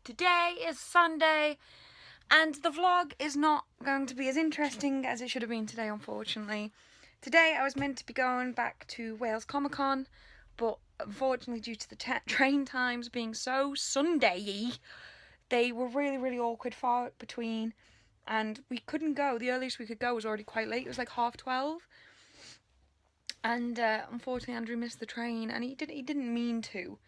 Today is Sunday, and the vlog is not going to be as interesting as it should have been today, unfortunately. Today I was meant to be going back to Wales Comic Con, but unfortunately due to the train times being so Sunday-y, they were really awkward, far between, and we couldn't go. The earliest we could go was already quite late. It was like 12:30. And unfortunately Andrew missed the train, and he didn't mean to,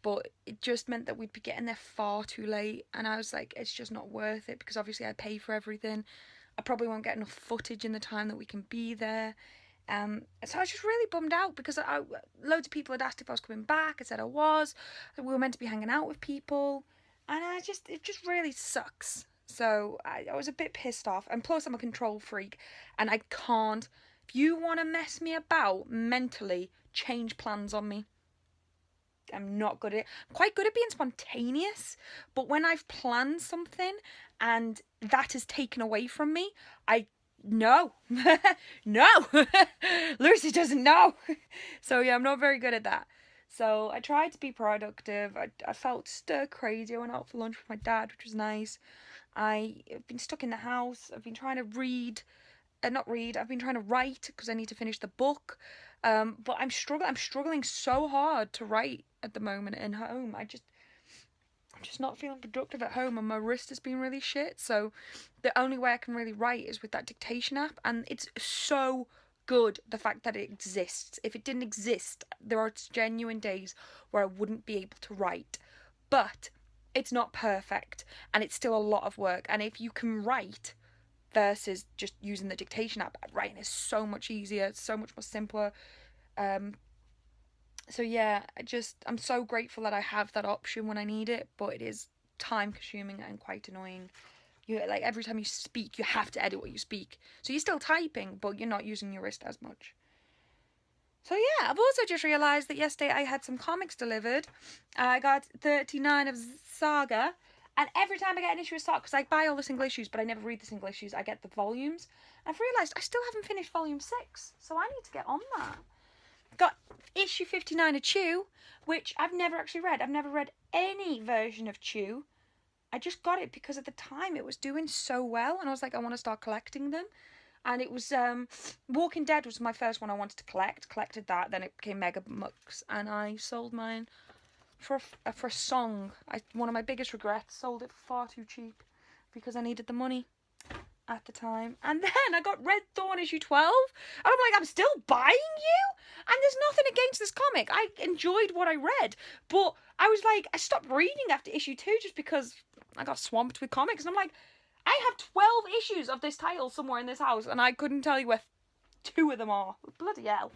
but it just meant that we'd be getting there far too late, and I was like, it's just not worth it, because obviously I pay for everything. I probably won't get enough footage in the time that we can be there. So I was just really bummed out, because loads of people had asked if I was coming back. I said I was. We were meant to be hanging out with people, and it just really sucks. So I was a bit pissed off, and plus I'm a control freak, and I can't. If you want to mess me about mentally, change plans on me. I'm not good at it. I'm quite good at being spontaneous, but when I've planned something and that is taken away from me, no. No. Lucy doesn't know. So yeah, I'm not very good at that. So I tried to be productive. I felt stir crazy. I went out for lunch with my dad, which was nice. I've been stuck in the house. I've been trying to I've been trying to write, because I need to finish the book. But I'm struggling so hard to write at the moment in home. I'm just not feeling productive at home, and my wrist has been really shit. So the only way I can really write is with that dictation app, and it's so good, the fact that it exists. If it didn't exist, there are genuine days where I wouldn't be able to write. But it's not perfect, and it's still a lot of work. And if you can write versus just using the dictation app, writing is so much easier, it's so much more simpler. So yeah, I'm so grateful that I have that option when I need it, but it is time consuming and quite annoying. Like, every time you speak, you have to edit what you speak. So you're still typing, but you're not using your wrist as much. So yeah, I've also just realised that yesterday I had some comics delivered. I got 39 of Saga, and every time I get an issue of Saga, because I buy all the single issues, but I never read the single issues, I get the volumes. I've realised I still haven't finished volume 6, so I need to get on that. Got issue 59 of Chew, which I've never actually read. I've never read any version of Chew. I just got it because at the time it was doing so well, and I was like, I want to start collecting them. And it was Walking Dead was my first one I wanted to collect. Collected that, then it became Mega Mux, and I sold mine for a song. One of my biggest regrets, sold it far too cheap because I needed the money at the time. And then I got Red Thorn issue 12, and I'm like, I'm still buying you? And there's nothing against this comic. I enjoyed what I read, but I was like, I stopped reading after issue 2 just because I got swamped with comics. And I'm like, I have 12 issues of this title somewhere in this house, and I couldn't tell you where 2 of them are. Bloody hell.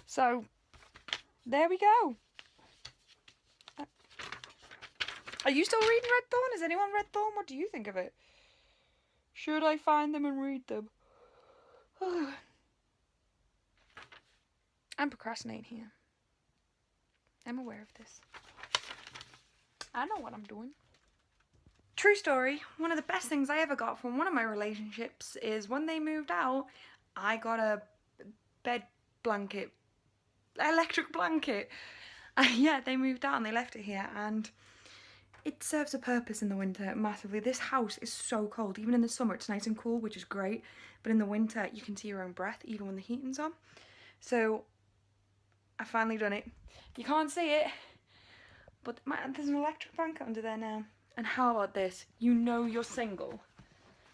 So there we go. Are you still reading Red Thorn? Has anyone read Thorn? What do you think of it? Should I find them and read them? I'm procrastinating here. I'm aware of this. I know what I'm doing. True story, one of the best things I ever got from one of my relationships is when they moved out, I got a bed blanket, electric blanket. Yeah, they moved out and they left it here, and it serves a purpose in the winter massively. This house is so cold. Even in the summer it's nice and cool, which is great, but in the winter you can see your own breath even when the heating's on. So I finally done it. You can't see it, but there's an electric blanket under there now. And how about this? You know you're single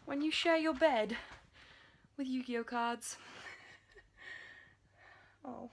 when you share your bed with Yu-Gi-Oh cards. Oh,